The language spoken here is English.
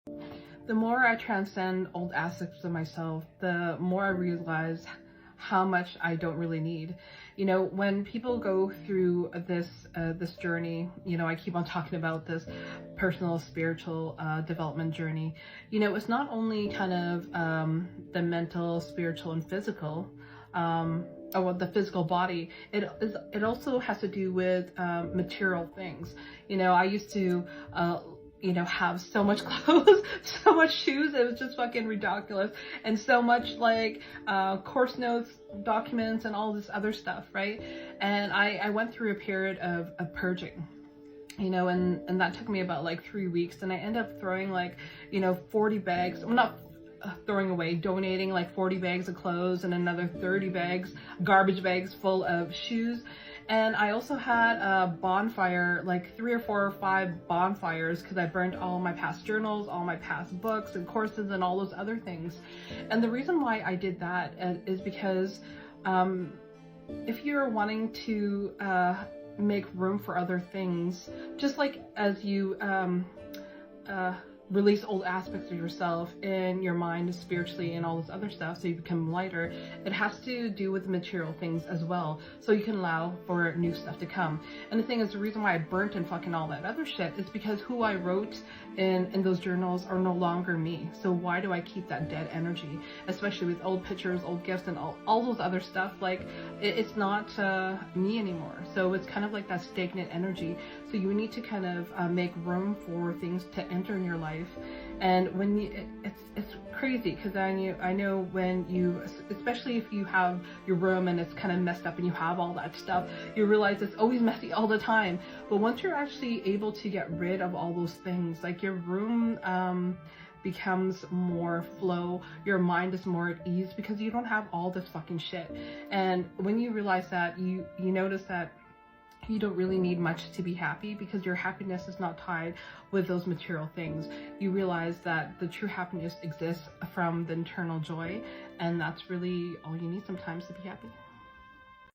The more I transcend old aspects of myself, the more I realize how much I don't really need. You know, when people go through this journey, you know, I keep on talking about this personal spiritual development journey. You know, it's not only kind of the mental, spiritual, and physical. Or the physical body. It also has to do with material things. You know, I used to you know, have so much clothes, so much shoes, it was just fucking ridiculous, and so much like course notes, documents, and all this other stuff, right? And I went through a period of purging, you know, and that took me about like 3 weeks, and I ended up throwing like, you know, 40 bags, well, not throwing away, donating like 40 bags of clothes and another 30 bags, garbage bags full of shoes. And I also had a bonfire, like 3 or 4 or 5 bonfires, because I burnt all my past journals, all my past books and courses and all those other things. And the reason why I did that is because if you're wanting to make room for other things, just like as you release old aspects of yourself in your mind, spiritually, and all this other stuff, so you become lighter, it has to do with material things as well, so you can allow for new stuff to come. And the thing is, the reason why I burnt and fucking all that other shit is because who I wrote in those journals are no longer me. So why do I keep that dead energy, especially with old pictures, old gifts, and all those other stuff? Like, it's not me anymore. So it's kind of like that stagnant energy. So you need to kind of make room for things to enter in your life. And when you, it's crazy, because I know when you, especially if you have your room and it's kind of messed up and you have all that stuff, you realize it's always messy all the time. But once you're actually able to get rid of all those things, like your room becomes more flow, your mind is more at ease, because you don't have all this fucking shit. And when you realize that, you notice that you don't really need much to be happy, because your happiness is not tied with those material things. You realize that the true happiness exists from the internal joy, and that's really all you need sometimes to be happy.